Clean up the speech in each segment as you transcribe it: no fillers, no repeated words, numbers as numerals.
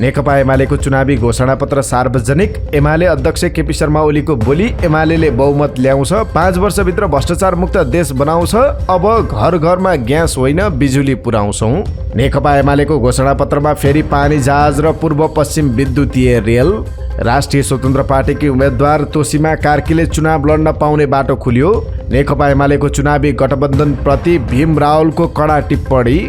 नेकपा एमालेको चुनावी घोषणापत्र सार्वजनिक। एमाले अध्यक्ष केपी शर्मा ओलीको बोली, एमालेले बहुमत ल्याउँछ, 5 वर्षभित्र भ्रष्टाचार मुक्त देश बनाउँछ, अब घर घरमा ग्यास होइन बिजुली पुर्याउँछौँ। नेकपा एमालेको घोषणापत्रमा फेरि पानी जहाज र पूर्व पश्चिम विद्युतीय रेल। राष्ट्रिय स्वतन्त्र पार्टीकी उम्मेद्वार तोसीमा कार्कीले चुनाव लड्न पाउने बाटो खुल्यो। नेकपा एमालेको चुनावी गठबन्धन प्रति भीम रावलको कडा टिप्पणी।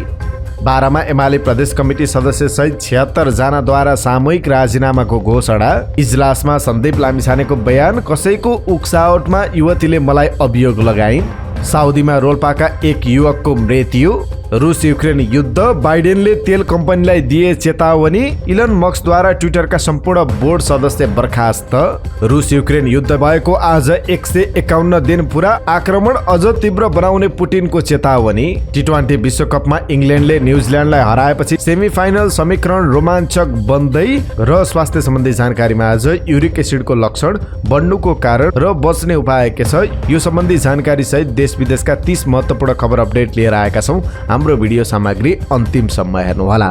बाह्रमा एमाले प्रदेश कमिटी सदस्य सहित 76 जनाद्वारा सामूहिक राजीनामाको घोषणा। इजलासमा सन्दीप लामिछानेको बयान, कसैको उक्सावटमा युवतीले मलाई अभियोग लगाइन्। साउदीमा रोल्पाका एक युवकको मृत्यु। रुस युक्रेन युद्ध, बाइडेनले तेल कम्पनीलाई दिए चेतावनी। इलन मस्कद्वारा ट्विटरका सम्पूर्ण बोर्ड सदस्य बर्खास्त। रुस युक्रेन युद्ध भएको आज 151 दिन पुरा, आक्रमण अझ तीव्र बनाउने पुटिनको चेतावनी। टी20 विश्वकपमा इङ्ल्यान्डले न्युजिल्यान्डलाई हराएपछि सेमिफाइनल समीकरण रोमाञ्चक बन्दै। र स्वास्थ्य सम्बन्धी जानकारीमा आज युरिक एसिडको लक्षण, बढ्नुको कारण र बच्ने उपाय के छ, यो सम्बन्धी जानकारी सहित देश विदेशका 30 महत्त्वपूर्ण खबर अपडेट लिएर आएका छौँ। हाम्रो भिडियो सामग्री अन्तिमसम्म हेर्नुहोला।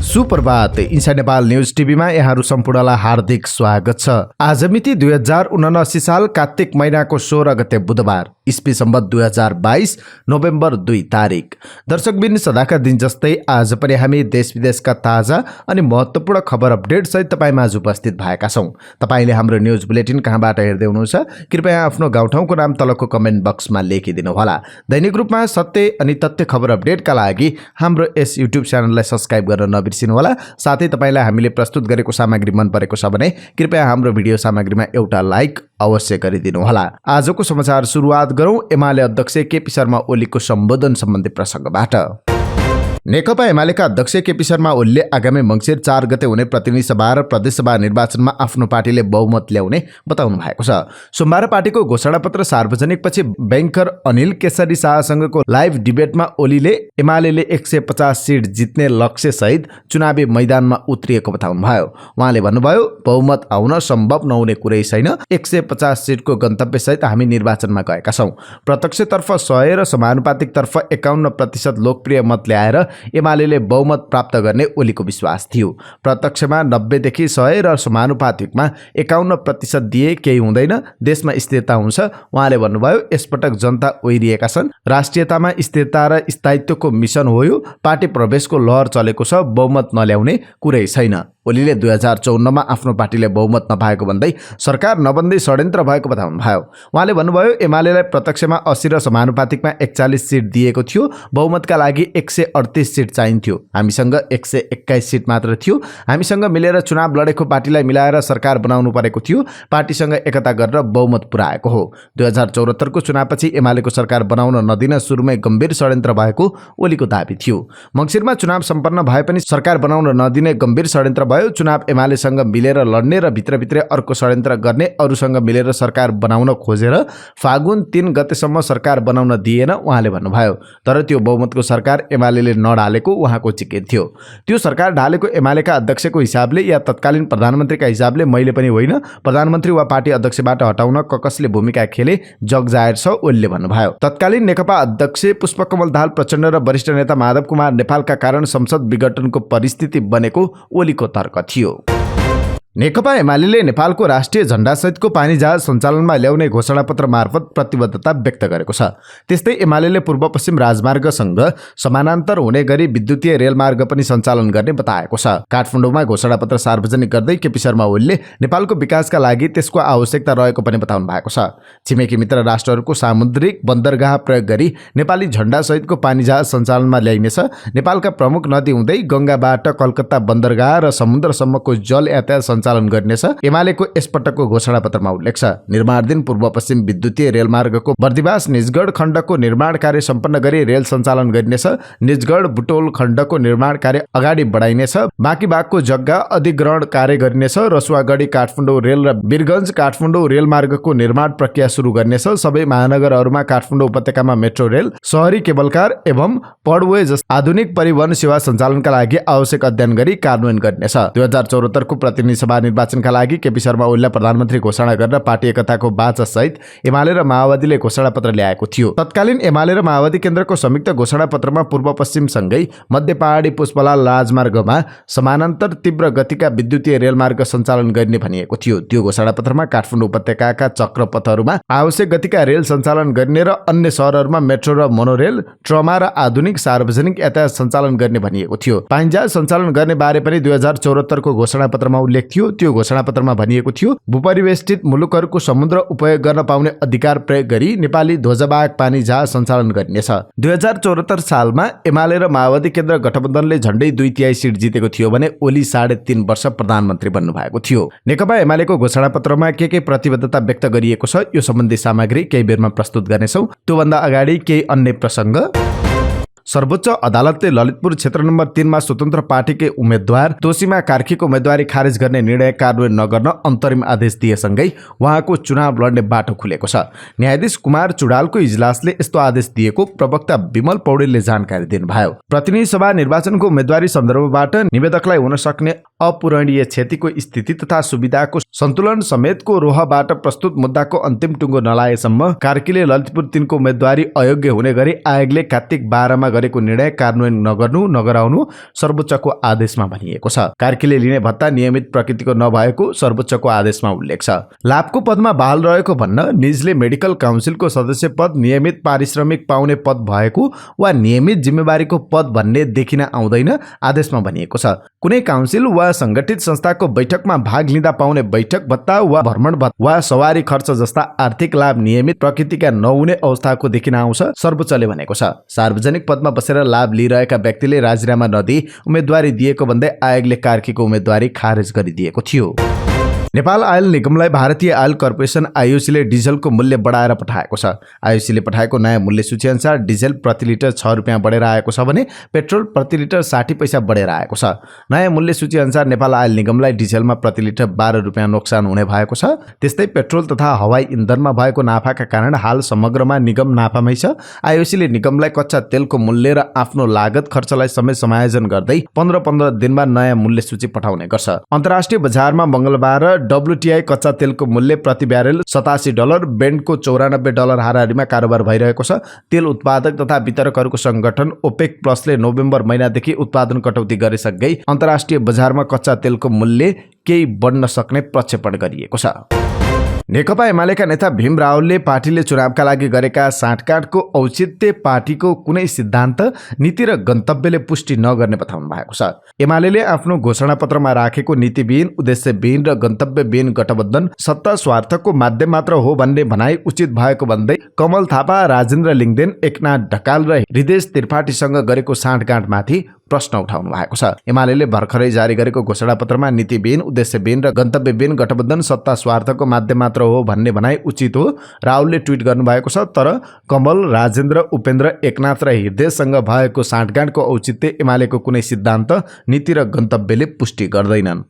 सुप्रभात, इन्साइड नेपाल न्युज टिभीमा यहाँहरू सम्पूर्णलाई हार्दिक स्वागत छ। आज मिति 2079 साल कार्तिक महिनाको 16 गते बुधबार, इस्वी सम्बत 2022 नोभेम्बर 2 तारिक। दर्शकबिन सदाका दिन जस्तै आज पनि हामी देश विदेशका ताजा अनि महत्त्वपूर्ण खबर अपडेट सहित तपाईमाझ उपस्थित भएका छौँ। तपाईले हाम्रो न्युज बुलेटिन कहाँबाट हेर्दै हुनुहुन्छ, कृपया आफ्नो गाउँठाउँको नाम तलको कमेन्ट बक्समा लेखिदिनु होला। दैनिक रूपमा सत्य अनि तथ्य खबर अपडेटका लागि हाम्रो यस युट्युब च्यानललाई सब्स्क्राइब गर्न नबिर्सिनु होला। साथै तपाईलाई हामीले प्रस्तुत गरेको सामग्री मन परेको छ भने कृपया हाम्रो भिडियो सामग्रीमा एउटा लाइक अवश्य गरिदिनु होला। आजको समाचार सुरुवात गरौँ एमाले अध्यक्ष केपी शर्मा ओलीको सम्बोधन सम्बन्धी प्रसङ्गबाट। नेकपा एमालेका अध्यक्ष केपी शर्मा ओलीले आगामी मङ्सिर 4 गते हुने प्रतिनिधि सभा र प्रदेशसभा निर्वाचनमा आफ्नो पार्टीले बहुमत ल्याउने बताउनु भएको छ। सोमबार पार्टीको घोषणापत्र सार्वजनिकपछि बैंकर अनिल केसरी शाहसँगको लाइभ डिबेटमा ओलीले एमालेले 150 सिट जित्ने लक्ष्यसहित चुनावी मैदानमा उत्रिएको बताउनुभयो। उहाँले भन्नुभयो, बहुमत आउन सम्भव नहुने कुरै छैन, 150 सिटको गन्तव्यसहित हामी निर्वाचनमा गएका छौँ। प्रत्यक्षतर्फ 100 र समानुपातिकतर्फ 51% लोकप्रिय मत ल्याएर एमालेले बहुमत प्राप्त गर्ने ओलीको विश्वास थियो। प्रत्यक्षमा 90 देखि 100 र समानुपातिकमा 51% दिए केही हुँदैन, देशमा स्थिरता हुन्छ। उहाँले भन्नुभयो, यसपटक जनता ओइरिएका छन्, राष्ट्रियतामा स्थिरता र स्थायित्वको मिसन हो यो, पार्टी प्रवेशको लहर चलेको छ, बहुमत नल्याउने कुरै छैन। ओलीले 2054 मा आफ्नो पार्टीले बहुमत नपाएको भन्दै सरकार नबन्दै षड्यन्त्र भएको बताउनुभयो। उहाँले भन्नुभयो, एमालेलाई प्रत्यक्षमा 80 र समानुपातिकमा 41 सिट दिएको थियो, बहुमतका लागि 138 सिट चाहिन्थ्यो, हामीसँग 121 सिट मात्र थियो। हामीसँग मिलेर चुनाव लडेको पार्टीलाई मिलाएर सरकार बनाउनु परेको थियो, पार्टीसँग एकता गरेर बहुमत पुर्याएको हो। 2074 को चुनावपछि एमालेको सरकार बनाउन नदिन सुरुमै गम्भीर षड्यन्त्र भएको ओलीको दाबी थियो। मङ्सिरमा चुनाव सम्पन्न भए पनि सरकार बनाउन नदिने गम्भीर षड्यन्त्र भयो। चुनाव एमालेसँग मिलेर लड्ने र भित्रभित्रै अर्को षड्यन्त्र गर्ने, अरूसँग मिलेर सरकार बनाउन खोजेर फागुन 3 गतेसम्म सरकार बनाउन दिएन, उहाँले भन्नुभयो। तर त्यो बहुमतको सरकार एमालेले नढालेको उहाँको जिकिर थियो। त्यो सरकार ढालेको एमालेका अध्यक्षको हिसाबले या तत्कालीन प्रधानमन्त्रीका हिसाबले मैले पनि होइन, प्रधानमन्त्री वा पार्टी अध्यक्षबाट हटाउन कसले भूमिका खेले जग जाहेर छ, ओलीले भन्नुभयो। तत्कालीन नेकपा अध्यक्ष पुष्पकमल दाहाल प्रचण्ड र वरिष्ठ नेता माधव कुमार नेपालका कारण संसद विघटनको परिस्थिति बनेको ओलीको तर्क थियो। नेकपा एमालेले नेपालको राष्ट्रिय झण्डासहितको पानी जहाज सञ्चालनमा ल्याउने घोषणापत्र मार्फत प्रतिबद्धता व्यक्त गरेको छ। त्यस्तै एमालेले पूर्व पश्चिम राजमार्गसँग समानान्तर हुने गरी विद्युतीय रेलमार्ग पनि सञ्चालन गर्ने बताएको छ। काठमाडौँमा घोषणापत्र सार्वजनिक गर्दै केपी शर्मा ओलीले नेपालको विकासका लागि त्यसको आवश्यकता रहेको पनि बताउनु भएको छ। छिमेकी मित्र राष्ट्रहरूको सामुद्रिक बन्दरगाह प्रयोग गरी नेपाली झण्डासहितको पानी जहाज सञ्चालनमा ल्याइनेछ। नेपालका प्रमुख नदी हुँदै गङ्गाबाट कलकत्ता बन्दरगाह र समुद्रसम्मको जल यातायात सञ्चालन गर्नेछ। एमालेको यसपटकको घोषणापत्रमा उल्लेख छ। निर्माणाधीन पूर्व पश्चिम विद्युतीय रेलमार्गको बर्दिवास निजगढ खण्डको निर्माण कार्य सम्पन्न गरी रेल सञ्चालन गरिनेछ। निजगढ बुटोल खण्डको निर्माण कार्य अगाडि बढाइनेछ। बाँकी भागको जग्गा अधिग्रहण कार्य गरिनेछ। रसुवागढी काठमाडौँ रेल र वीरगञ्ज काठमाडौँ रेलमार्गको निर्माण प्रक्रिया सुरु गर्नेछ। सबै महानगरहरूमा काठमाडौँ उपत्यकामा मेट्रो रेल, शहरी केबल कार एवं पडवे जस्ता आधुनिक परिवहन सेवा सञ्चालनका लागि आवश्यक अध्ययन गरी कार्यान्वयन गर्नेछ। 2074 को प्रतिनिधि सभा निर्वाचनका लागि केपी शर्मा ओलीलाई प्रधानमन्त्री घोषणा गरेर पार्टी एकताको बाचा सहित एमाले र माओवादीले घोषणापत्र ल्याएको थियो। तत्कालीन एमाले र माओवादी केन्द्रको संयुक्त घोषणापत्रमा पूर्व पश्चिमसँगै मध्य पहाडी पुष्पलाल राजमार्गमा समानान्तर तीव्र गतिका विद्युतीय रेलमार्ग सञ्चालन गर्ने भनिएको थियो। त्यो घोषणापत्रमा काठमाडौँ उपत्यकाका चक्रपथहरूमा आवश्यक गतिका रेल सञ्चालन गर्ने र अन्य शहरहरूमा मेट्रो र मोनोरेल, ट्रमा र आधुनिक सार्वजनिक यातायात सञ्चालन गर्ने भनिएको थियो। पाइन्जा सञ्चालन गर्ने बारे पनि 2074 को घोषणापत्रमा उल्लेख थियो। त्यो घोषणापत्रमा भनिएको थियो, भूपरिवेष्टित मुलुकहरूको समुद्र उपयोग गर्न पाउने अधिकार प्रयोग गरी नेपाली ध्वजवाहक पानी जहाज सञ्चालन गरिनेछ। 2074 सालमा एमाले र माओवादी केन्द्र गठबन्धनले झण्डै 2/3 सिट जितेको थियो भने ओली 3.5 वर्ष प्रधानमन्त्री बन्नु भएको थियो। नेकपा एमालेको घोषणापत्रमा के प्रतिबद्धता व्यक्त गरिएको छ, यो सम्बन्धी सामग्री केही बेरमा प्रस्तुत गर्नेछौँ। त्योभन्दा अगाडि केही अन्य प्रसङ्ग। सर्वोच्च अदालतले ललितपुर क्षेत्र नम्बर 3 मा स्वतन्त्र पार्टीकै उम्मेद्वार तोसीमा कार्कीको उम्मेदवारी खारेज गर्ने निर्णय कार्यान्वयन नगर्न अन्तरिम आदेश दिएसँगै उहाँको चुनाव लड्ने बाटो खुलेको छ। न्यायाधीश कुमार चुडालको इजलासले यस्तो आदेश दिएको प्रवक्ता विमल पौडेलले जानकारी दिनुभयो। प्रतिनिधि सभा निर्वाचनको उम्मेदवारी सन्दर्भबाट निवेदकलाई हुन सक्ने अपूरणीय क्षतिको स्थिति तथा सुविधाको सन्तुलन समेतको रोहबाट प्रस्तुत मुद्दाको अन्तिम टुङ्गो नलाएसम्म कार्कीले ललितपुर 3 को उम्मेदवारी अयोग्य हुने गरी आयोगले कार्तिक 12 मा गरेको निर्णय कार्यान्वयन नगराउनु सर्वोच्चको आदेशमा भनिएको छ। कार्कीले लिने भत्ता नियमित प्रकृतिको नभएको सर्वोच्चको आदेशमा उल्लेख छ। लाभको पदमा बहाल रहेको भन्न निजले मेडिकल काउन्सिलको सदस्य पद नियमित पारिश्रमिक पाउने पद भएको वा नियमित जिम्मेवारीको पद भन्ने देखिन आउँदैन आदेशमा भनिएको छ। कुनै काउन्सिल वा संगठित संस्थाको बैठकमा भाग लिँदा पाउने बैठक भत्ता वा भ्रमण भत्ता वा सवारी खर्च जस्ता आर्थिक लाभ नियमित प्रकृतिका नहुने अवस्थाको देखिन आउँछ सर्वोच्चले भनेको छ। सार्वजनिक पदमा बसेर लाभ लिइरहेका व्यक्तिले राजीनामा नदिई उम्मेदवारी दिएको भन्दै आयोगले कार्कीको उम्मेदवारी खारेज गरिदिएको थियो। नेपाल आयल निगमलाई भारतीय आयल कर्पोरेसन आइओसीले डिजलको मूल्य बढाएर पठाएको छ। आइओसीले पठाएको नयाँ मूल्य सूची अनुसार डिजल प्रति लिटर 6 रुपियाँ बढेर आएको छ भने पेट्रोल प्रति लिटर 60 पैसा बढेर आएको छ। नयाँ मूल्य सूची अनुसार नेपाल आयल निगमलाई डिजलमा प्रति लिटर 12 रुपियाँ नोक्सान हुने भएको छ। त्यस्तै पेट्रोल तथा हवाई इन्धनमा भएको नाफाका कारण हाल समग्रमा निगम नाफामै छ। आइओसीले निगमलाई कच्चा तेलको मूल्य र आफ्नो लागत खर्चलाई समेत समायोजन गर्दै 15 दिनमा नयाँ मूल्य सूची पठाउने गर्छ। अन्तर्राष्ट्रिय बजारमा मंगलबार WTI कच्चा तेलको मूल्य प्रति ब्यारेल $87, बेन्डको $94 हाराहारीमा कारोबार भइरहेको छ। तेल उत्पादक तथा वितरकहरूको संगठन ओपेक प्लसले नोभेम्बर महिनादेखि उत्पादन कटौती गरेसँगै अन्तर्राष्ट्रिय बजारमा कच्चा तेलको मूल्य केही बढ्न सक्ने प्रक्षेपण गरिएको छ। नेकपा एमालेका नेता भीम रावलले पार्टीले चुनावका लागि गरेका साँठगाँठको औचित्य पार्टीको कुनै सिद्धान्त, नीति र गन्तव्यले पुष्टि नगर्ने बताउनु भएको छ। एमालेले आफ्नो घोषणापत्रमा राखेको नीतिविहीन, उद्देश्यविहीन र गन्तव्यविहीन गठबन्धन सत्ता स्वार्थको माध्यम मात्र हो भन्ने भनाइ उचित भएको भन्दै कमल थापा, राजेन्द्र लिङदेन, एकनाथ ढकाल र हृदेश त्रिपाठीसँग गरेको साँठगाँठमाथि प्रश्न उठाउनु भएको छ। एमालेले भर्खरै जारी गरेको घोषणापत्रमा नीतिविहीन, उद्देश्यविहीन र गन्तव्यविहीन गठबन्धन सत्ता स्वार्थको माध्यम मात्र हो भन्ने भनाइ उचित हो, राहुलले ट्विट गर्नुभएको छ। तर कमल, राजेन्द्र, उपेन्द्र, एकनाथ र हृदयसँग भएको साँठगाँठको औचित्य एमालेको कुनै सिद्धान्त, नीति र गन्तव्यले पुष्टि गर्दैनन्।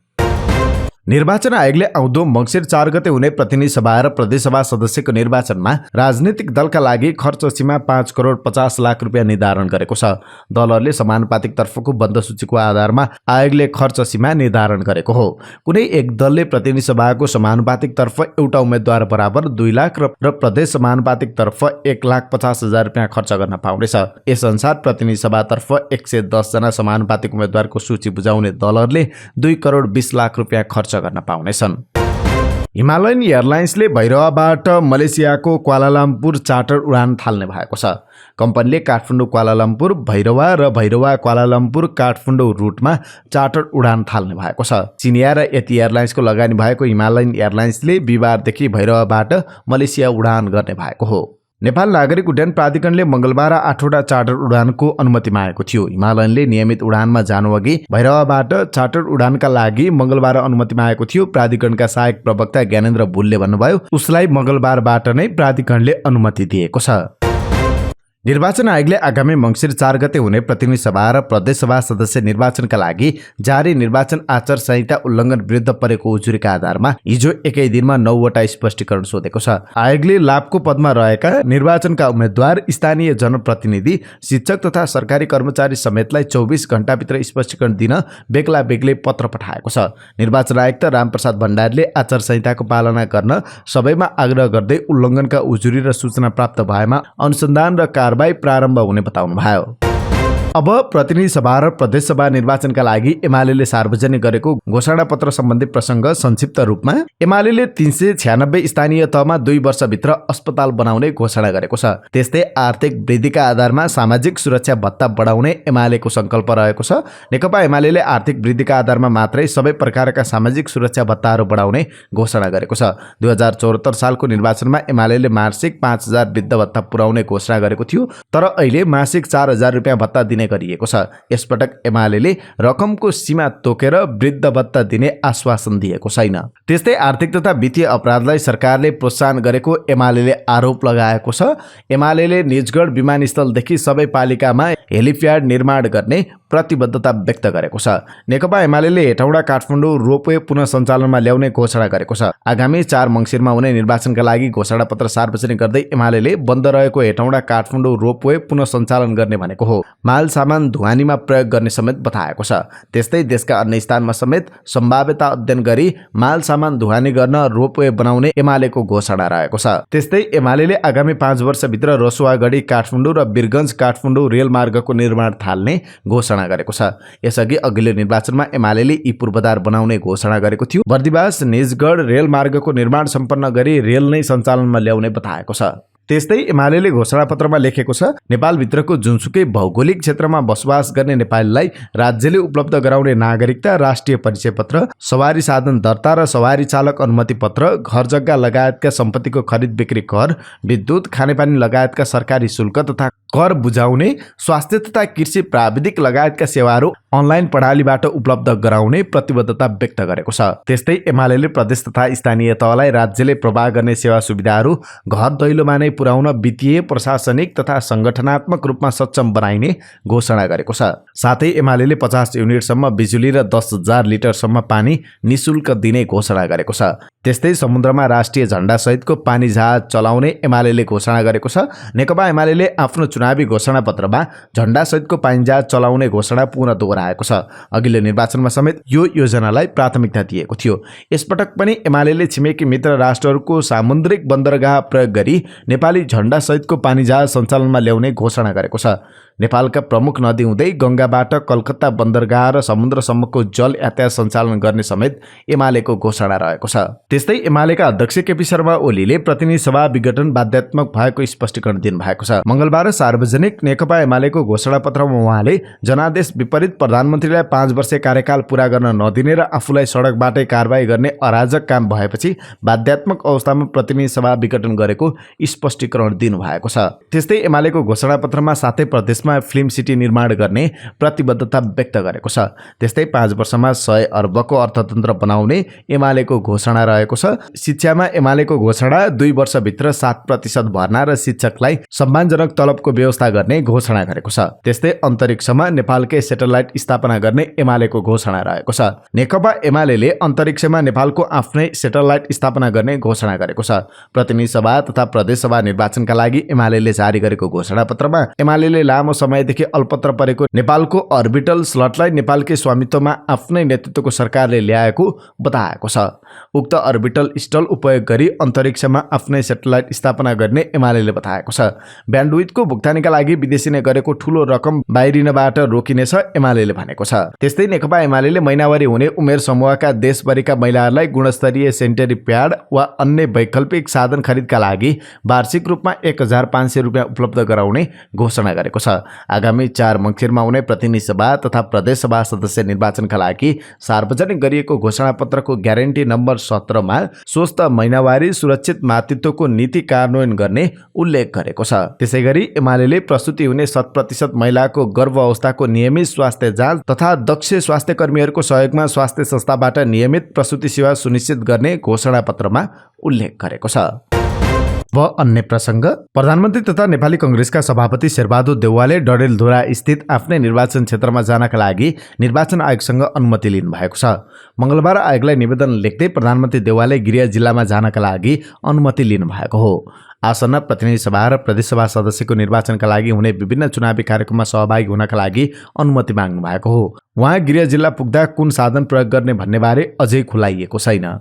निर्वाचन आयोगले आउँदो मङ्सिर 4 गते हुने प्रतिनिधि सभा र प्रदेशसभा सदस्यको निर्वाचनमा राजनीतिक दलका लागि खर्च सीमा 5 करोड 50 लाख रुपियाँ निर्धारण गरेको छ। दलहरूले समानुपातिक तर्फको बन्द सूचीको आधारमा आयोगले खर्च सीमा निर्धारण गरेको हो। कुनै एक दलले प्रतिनिधि सभाको समानुपातिक तर्फ एउटा उम्मेद्वार बराबर 2 लाख र प्रदेश समानुपातिक तर्फ 1,50,000 रुपियाँ खर्च गर्न पाउनेछ। यसअनुसार प्रतिनिधि सभातर्फ 110 जना समानुपातिक उम्मेद्वारको सूची बुझाउने दलहरूले 2 करोड 20 लाख रुपियाँ खर्च गर्न पाउनेछन्। हिमालयन एयरलाइन्सले भैरवाबाट मलेसियाको क्वालालम्पुर चार्टर उडान थाल्ने भएको छ। कम्पनीले काठमाडौँ क्वालालम्पुर, भैरवा र भैरवा क्वालालम्पुर काठमाडौँ रुटमा चार्टर उडान थाल्ने भएको छ। चिनिया र यति एयरलाइन्सको लगानी भएको हिमालयन एयरलाइन्सले बिहिबारदेखि भैरवाबाट मलेसिया उडान गर्ने भएको हो। नेपाल नागरिक उड्डयन प्राधिकरणले मंगलबार 8वटा चार्टर उडानको अनुमति मागेको थियो। हिमालयनले नियमित उडानमा जानुअघि भैरवाबाट चार्टर उडानका लागि मंगलबार अनुमति मागेको थियो। प्राधिकरणका सहायक प्रवक्ता ज्ञानेन्द्र भुलले भन्नुभयो, उसलाई मंगलबारबाट नै प्राधिकरणले अनुमति दिएको छ। निर्वाचन आयोगले आगामी मङ्सिर 4 गते हुने प्रतिनिधि सभा र प्रदेश सभा सदस्य निर्वाचनका लागि जारी निर्वाचन आचार संहिता उल्लङ्घन विरुद्ध परेको उजुरीका आधारमा हिजो एकै दिनमा 9 वटा स्पष्टीकरण सोधेको छ। आयोगले लाभको पदमा रहेका निर्वाचनका उम्मेद्वार, स्थानीय जनप्रतिनिधि, शिक्षक तथा सरकारी कर्मचारी समेतलाई 24 घण्टाभित्र स्पष्टीकरण दिन बेग्ला बेग्लै पत्र पठाएको छ। निर्वाचन आयुक्त रामप्रसाद भण्डारीले आचार संहिताको पालना गर्न सबैमा आग्रह गर्दै उल्लङ्घनका उजुरी र सूचना प्राप्त भएमा अनुसन्धान र कारबाही प्रारम्भ हुने बताउनुभयो। अब प्रतिनिधि सभा र प्रदेश सभा निर्वाचनका लागि एमाले सार्वजनिक गरेको घोषणापत्र सम्बन्धी प्रसङ्ग संक्षिप्त रूपमा एमाले 396 स्थानीय तहमा 2 वर्षभित्र अस्पताल बनाउने घोषणा गरेको छ। त्यस्तै आर्थिक वृद्धिका आधारमा सामाजिक सुरक्षा भत्ता बढाउने एमालेको संकल्प रहेको छ। नेकपा एमाले आर्थिक वृद्धिका आधारमा मात्रै सबै प्रकारका सामाजिक सुरक्षा भत्ताहरू बढाउने घोषणा गरेको छ। 2074 सालको निर्वाचनमा एमाले मासिक 5000 वृद्ध भत्ता पुर्याउने घोषणा गरेको थियो, तर अहिले मासिक 4000 रुपियाँ भत्ता दिने गरिएको छ। यसपटक एमाले रकमको सीमा तोकेर वृद्ध भत्ता दिने आश्वासन दिएको छैन। त्यस्तै आर्थिक तथा वित्तीय अपराधलाई सरकारले प्रोत्साहन गरेको एमाले आरोप लगाएको छ। एमाले निजगढ विमानस्थलदेखि सबै पालिकामा हेलिप्याड निर्माण गर्ने प्रतिबद्धता व्यक्त गरेको छ। नेकपा एमाले हेटौडा काठमाडौँ रोपवे पुनः सञ्चालनमा ल्याउने घोषणा गरेको छ। आगामी 4 मङ्सिरमा हुने निर्वाचनका लागि घोषणापत्र सार्वजनिक गर्दै एमाले बन्द रहेको हेटौडा काठमाडौँ रोपवे पुनः सञ्चालन गर्ने भनेको हो। माल सामान ढुवानीमा प्रयोग गर्ने समेत बताएको छ। त्यस्तै देशका अन्य स्थानमा समेत सम्भाव्यता अध्ययन गरी माल सामान ढुवानी गर्न रोपवे बनाउने एमालेको घोषणा रहेको छ। त्यस्तै एमाले आगामी 5 वर्षभित्र रसुवागढी काठमाडौँ र वीरगञ्ज काठमाडौँ रेलमार्गको निर्माण थाल्ने घोषणा गरेको छ। यसअघि अघिल्लो निर्वाचनमा एमाले यी पूर्वाधार बनाउने घोषणा गरेको थियो। बर्दिवास निजगढ रेलमार्गको निर्माण सम्पन्न गरी रेल नै सञ्चालनमा ल्याउने बताएको छ। त्यस्तै एमाले घोषणापत्रमा लेखेको छ, नेपालभित्रको जुनसुकै भौगोलिक क्षेत्रमा बसोबास गर्ने नेपालीलाई राज्यले उपलब्ध गराउने नागरिकता, राष्ट्रिय परिचय पत्र, सवारी साधन दर्ता र सवारी चालक अनुमति पत्र, घर जग्गा लगायतका सम्पत्तिको खरिद बिक्री कर, विद्युत, खानेपानी लगायतका सरकारी शुल्क तथा कर बुझाउने, स्वास्थ्य तथा कृषि प्राविधिक लगायतका सेवाहरू अनलाइन प्रणालीबाट उपलब्ध गराउने प्रतिबद्धता व्यक्त गरेको छ। त्यस्तै एमाले प्रदेश तथा स्थानीय तहलाई राज्यले प्रवाह गर्ने सेवा सुविधाहरू घर दैलोमा नै पुर्याउन वित्तीय, प्रशासनिक तथा संगठनात्मक रूपमा सक्षम बनाइने घोषणा गरेको छ। साथै एमाले 50 युनिटसम्म बिजुली र 10,000 लिटरसम्म पानी निशुल्क दिने घोषणा गरेको छ। त्यस्तै समुद्रमा राष्ट्रिय झण्डा सहितको पानी जहाज चलाउने एमाले घोषणा गरेको छ। नेकपा एमाले आफ्नो चुनावी घोषणापत्रमा झण्डा सहितको पानी जहाज चलाउने घोषणा पुनः दोहोऱ्याएको छ। अघिल्लो निर्वाचनमा समेत यो योजनालाई प्राथमिकता दिएको थियो। यसपटक पनि एमाले छिमेकी मित्र राष्ट्रहरूको सामुद्रिक बन्दरगाह प्रयोग गरी नेपाली झण्डा सहितको पानी जहाज सञ्चालनमा ल्याउने घोषणा गरेको छ। नेपालका प्रमुख नदी हुँदै गङ्गाबाट कलकत्ता बन्दरगाह र समुद्रसम्मको जल यातायात सञ्चालन गर्ने समेत एमालेको घोषणा रहेको छ। त्यस्तै एमालेका अध्यक्ष केपी शर्मा ओलीले प्रतिनिधि सभा विघटन बाध्यात्मक भएको स्पष्टीकरण दिनुभएको छ। मंगलबार सार्वजनिक नेकपा एमालेको घोषणापत्रमा उहाँले जनादेश विपरीत प्रधानमन्त्रीलाई 5 वर्ष कार्यकाल पूरा गर्न नदिने र आफूलाई सडकबाटै कारबाही गर्ने अराजक काम भएपछि बाध्यात्मक अवस्थामा प्रतिनिधि सभा विघटन गरेको स्पष्टीकरण दिनुभएको छ। त्यस्तै एमालेको घोषणापत्रमा साथै प्रदेशमा फिल्म सिटी निर्माण गर्ने प्रतिबद्धता व्यक्त गरेको छ। त्यस्तै 5 वर्षमा 100 अर्बको अर्थतन्त्र बनाउने एमालेको घोषणा रहेको छ। शिक्षामा एमालेको घोषणा 2 वर्षभित्र 7% भर्ना र शिक्षकलाई सम्मानजनक तलबको व्यवस्था गर्ने घोषणा गरेको छ। त्यस्तै अन्तरिक्षमा नेपालकै सेटेलाइट स्थापना गर्ने एमालेको घोषणा रहेको छ। नेकपा एमाले अन्तरिक्षमा नेपालको आफ्नै सेटेलाइट स्थापना गर्ने घोषणा गरेको छ। प्रतिनिधि सभा तथा प्रदेश सभा निर्वाचनका लागि एमाले जारी गरेको घोषणापत्रमा एमाले लामो समयदेखि अल्पत्र परेको नेपालको अर्बिटल स्लटलाई नेपालकै स्वामित्वमा आफ्नै नेतृत्वको सरकारले ल्याएको बताएको छ। उक्त अर्बिटल स्टल उपयोग गरी अन्तरिक्षमा आफ्नै सेटेलाइट स्थापना गर्ने एमाले बताएको छ। ब्यान्डविड्थको भुक्तानीका लागि विदेशीले गरेको ठूलो रकम बाहिरिनबाट रोकिनेछ एमाले भनेको छ। त्यस्तै नेकपा एमाले महिनावारी हुने उमेर समूहका देशभरिका महिलाहरूलाई गुणस्तरीय सेनिटरी प्याड वा अन्य वैकल्पिक साधन खरिदका लागि वार्षिक रूपमा 1500 रुपियाँ उपलब्ध गराउने घोषणा गरेको छ। आगामी 4 मङ्सिरमा हुने प्रतिनिधि सभा तथा प्रदेश सभा सदस्य निर्वाचनका लागि सार्वजनिक गरिएको घोषणापत्रको ग्यारेन्टी नम्बर 17 मा स्वस्थ महिनावारी सुरक्षित मातृत्वको नीति कार्यान्वयन गर्ने उल्लेख गरेको छ। त्यसैगरी एमाले प्रस्तुति हुने 100% महिलाको गर्भ अवस्थाको नियमित स्वास्थ्य जाँच तथा दक्ष स्वास्थ्य कर्मीहरूको सहयोगमा स्वास्थ्य संस्थाबाट नियमित प्रस्तुति सेवा सुनिश्चित गर्ने घोषणापत्रमा उल्लेख गरेको छ। व अन्य प्रसङ्ग। प्रधानमन्त्री तथा नेपाली कांग्रेसका सभापति शेरबहादुर देउवाले डडेलधुरा स्थित आफ्नै निर्वाचन क्षेत्रमा जानका लागि निर्वाचन आयोगसँग अनुमति लिनुभएको छ। मंगलबार आयोगलाई निवेदन लेख्दै प्रधानमन्त्री देउवाले गृह जिल्लामा जानका लागि अनुमति लिनुभएको हो। आसन्न प्रतिनिधि सभा र प्रदेशसभा सदस्यको निर्वाचनका लागि हुने विभिन्न चुनावी कार्यक्रममा सहभागी हुनका लागि अनुमति माग्नु भएको हो। उहाँ गृह जिल्ला पुग्दा कुन साधन प्रयोग गर्ने भन्नेबारे अझै खुलाइएको छैन।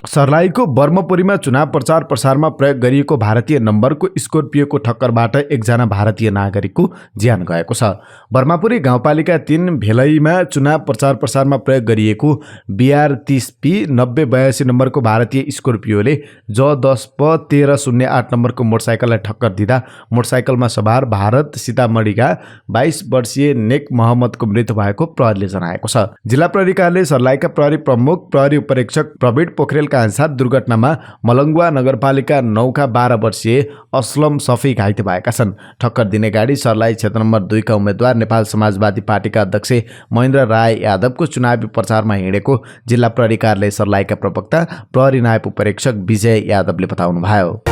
सर्लाहीको बर्मपुरीमा चुनाव प्रचार प्रसारमा प्रयोग गरिएको भारतीय नम्बरको स्कोर्पियोको ठक्करबाट एकजना भारतीय नागरिकको ज्यान गएको छ। बर्मापुरी गाउँपालिका 3 भेलैमा चुनाव प्रचार प्रसारमा प्रयोग गरिएको BR30P 9082 नम्बरको भारतीय स्कोर्पियोले J10P1308 नम्बरको मोटरसाइकललाई ठक्कर दिँदा मोटरसाइकलमा सवार भारत सीतामढीका 22 वर्षीय नेक मोहम्मदको मृत्यु भएको प्रहरीले जनाएको छ। जिल्ला प्रहरी कार्यालय सर्लाहीका प्रहरी प्रमुख प्रहरी उपरीक्षक प्रवीण पोखरेल का अनुसार दुर्घटनामा मलङ्गुवा नगरपालिका 9 का 12 वर्षीय असलम सफी घाइते भएका छन्। ठक्कर दिने गाडी सर्लाही क्षेत्र नम्बर 2 का उम्मेद्वार नेपाल समाजवादी पार्टीका अध्यक्ष महेन्द्र राय यादवको चुनावी प्रचारमा हिँडेको जिल्ला प्रहरी कार्यालय सर्लाहीका प्रवक्ता प्रहरी नायब उपरीक्षक विजय यादवले बताउनुभयो।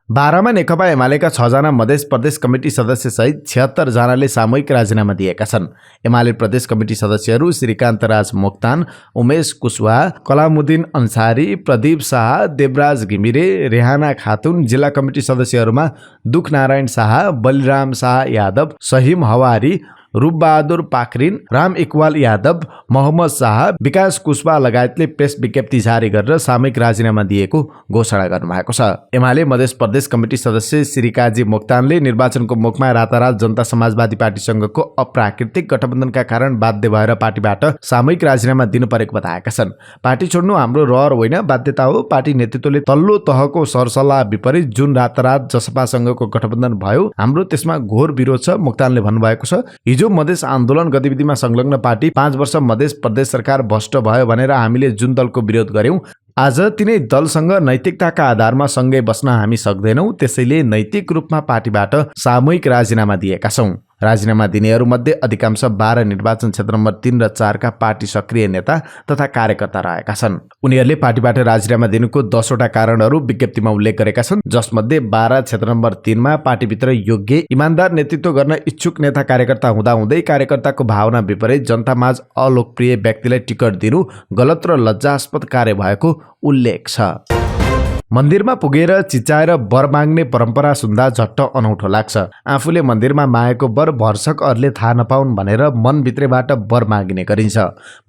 बाह्रमा नेकपा एमालेका 6 जना मधेस प्रदेश कमिटी सदस्य सहित 76 जनाले सामूहिक राजीनामा दिएका छन्। एमाले प्रदेश कमिटी सदस्यहरू श्रीकान्त राज मोक्तान, उमेश कुशवाहा, कलामुद्दिन अन्सारी, प्रदीप शाह, देवराज घिमिरे, रेहाना खातुन। जिल्ला कमिटी सदस्यहरूमा दुख नारायण शाह, बलिराम शाह यादव, सहिम हवारी, रूपबहादुर पाखरिन, राम इकबाल यादव, मोहम्मद शाह, विकास कुशवाहा लगायतले प्रेस विज्ञप्ति जारी गरेर सामूहिक राजीनामा दिएको घोषणा गर्नुभएको छ। एमाले मधेस प्रदेश कमिटी सदस्य श्री काजी मोक्तानले निर्वाचनको मुखमा रातारात जनता समाजवादी पार्टीसँगको अप्राकृतिक गठबन्धनका कारण बाध्य भएर पार्टीबाट सामूहिक राजीनामा दिनु परेको बताएका छन्। पार्टी छोड्नु हाम्रो रहर होइन, बाध्यता हो। पार्टी नेतृत्वले तल्लो तहको सरसल्लाह विपरीत जुन रातारात जसपासँगको गठबन्धन भयो, हाम्रो त्यसमा घोर विरोध छ, मोक्तानले भन्नुभएको छ। हिजो मधेस आन्दोलन गतिविधिमा संलग्न पार्टी 5 वर्ष मधेस प्रदेश सरकार भ्रष्ट भयो भनेर हामीले जुन दलको विरोध गर्यौं, आज तिनै दलसँग नैतिकताका आधारमा सँगै बस्न हामी सक्दैनौं। त्यसैले नैतिक रूपमा पार्टीबाट सामूहिक राजीनामा दिएका छौं। राजीनामा दिनेहरूमध्ये अधिकांश 12 निर्वाचन क्षेत्र नम्बर 3 र 4 का पार्टी सक्रिय नेता तथा कार्यकर्ता रहेका छन्। उनीहरूले पार्टीबाट राजीनामा दिनुको 10 वटा कारणहरू विज्ञप्तिमा उल्लेख गरेका छन्, जसमध्ये 12 क्षेत्र नम्बर 3 मा पार्टीभित्र योग्य इमानदार नेतृत्व गर्न इच्छुक नेता कार्यकर्ता हुँदाहुँदै कार्यकर्ताको भावना विपरीत जनतामाझ अलोकप्रिय व्यक्तिलाई टिकट दिनु गलत र लज्जास्पद कार्य भएको उल्लेख छ। मन्दिरमा पुगेर चिच्चाएर वर माग्ने परम्परा सुन्दा झट्ट अनौठो लाग्छ। आफूले मन्दिरमा मागेको वर भर्सक अरूले थाहा नपाउन् भनेर मनभित्रैबाट वर मागिने गरिन्छ।